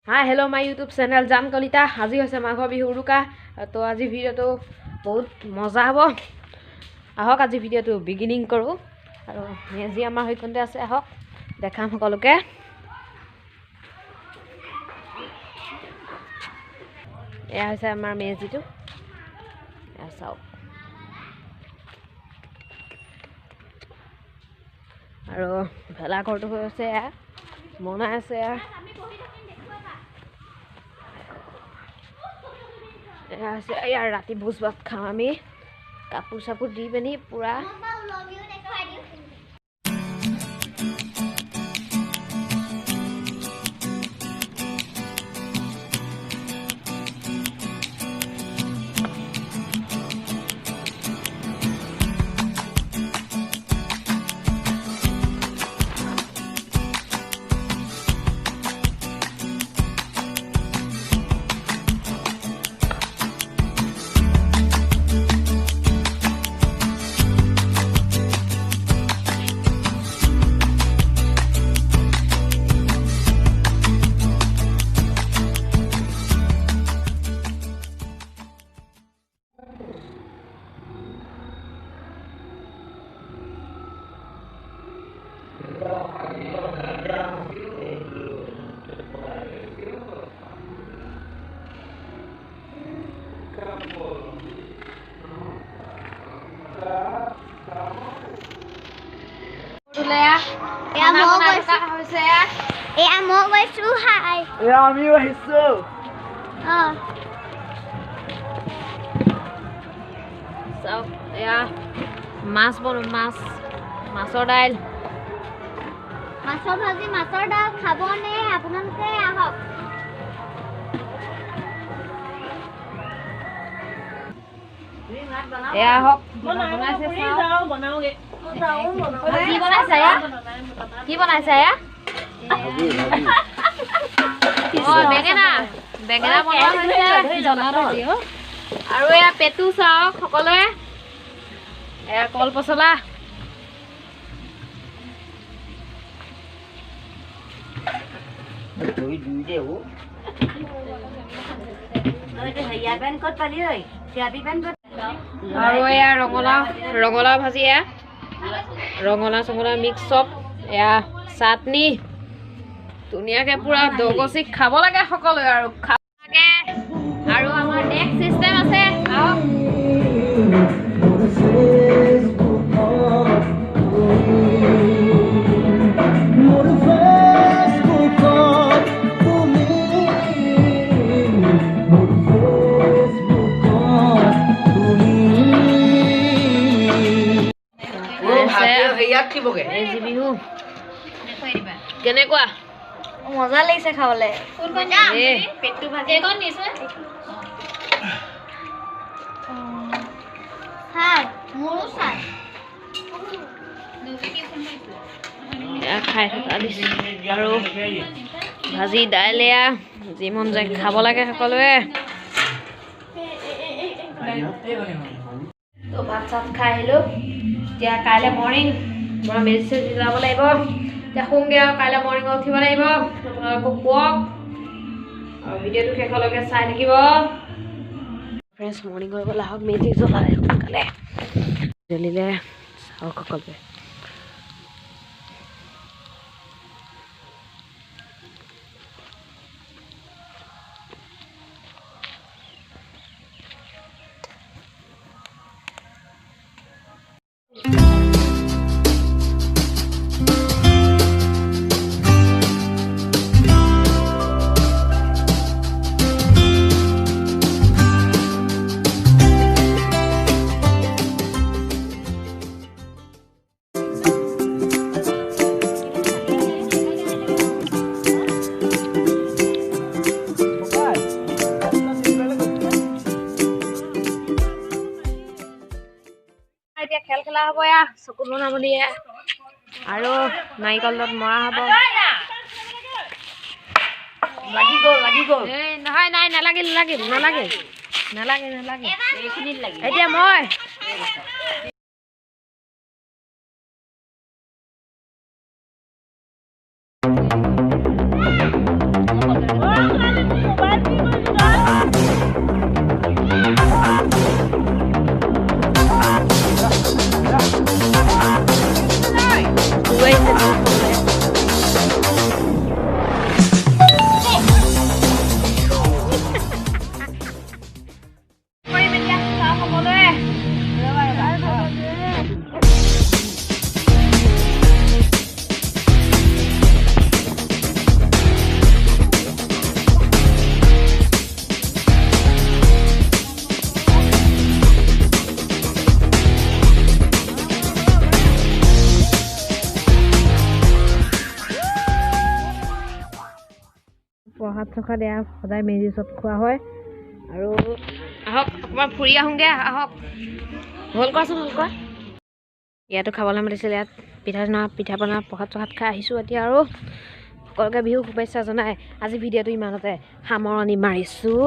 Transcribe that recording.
Hi hello my YouTube channel जान कलिता आज है माघ बिहु उरुका तो आज भिडिओ तो बहुत मजा हम आहक आज भिडिओ तो बिगिनिंग करूँ और मेजी आम सैकते आसे आहक देखाम सकलोके यह आम मेजी तो चाव और भेलाघर तो बना यार राति भोज भात खाम आमी कापूर चापूर दी पिनी पूरा মাছ বনো মাছৰ দাইল মাছৰ ভাজি মাছৰ দাইল খাবনে আপোনালোকে আহক এয়া আহক বনাইছে চাও বনাওগে কি বনাইছে এয়া কি বনাইছে এয়া বেঙেনা বেঙেনা বনোৱা হৈছে জ্বলা ভাজি আৰু এয়া পেটু চাওক সকলোৱে এয়া কল পচলা আৰু এয়া ৰঙালাও ভাজি এয়া ৰঙালাও চঙলাও মিক্স চব এয়া চাটনি ধুনীয়াকে পুৰা দগচি খাব লাগে সকলোৱে আৰু খাব লাগে আৰু আমাৰ নেক্সট চিষ্টেম আছে আহক কেনেকুৱা মজা লাগিছে খাবলে পেটটো ভাজি এখন নিছে খাই মোৰো চাই খাই থকা দিছে আৰু ভাজি দাইল এয়া যি মন যায় খাব লাগে সকলোৱে তো ভাত চাত খাই আহিলোঁ এতিয়া কাইলৈ মৰ্ণিং মই মেজি চেজি যাব লাগিব এতিয়া শুংগে আৰু কাইলৈ মৰ্ণিঙত উঠিব লাগিব আপোনালোকক শুৱক আৰু ভিডিঅ'টো শেষলৈকে চাই থাকিব ফ্ৰেণ্ডছ মৰ্ণিং হৈ গ'ল আহক মেজি জ্বলালে সোনকালে জ্বলিলে চাওক সকলোৱে খেল খেলা হ'ব এয়া চকুত বনাব দিয়ে আৰু নাৰিকলত মৰা হ'ব নহয় নাই নালাগে এতিয়া মই প্ৰসাদ এয়া সদায় মেজিৰ ওচৰত খোৱা হয় আৰু আহক অকণমান ফুৰি আহোঁগৈ আহক হ'ল কোৱাচোন হ'ল কোৱা ইয়াতো খাবলৈ মাতিছিলে ইয়াত পিঠা পনা প্ৰসাদ খাই আহিছোঁ এতিয়া আৰু সকলোকে বিহু শুভেচ্ছা জনাই আজি ভিডিঅ'টো ইমানতে সামৰণি মাৰিছোঁ।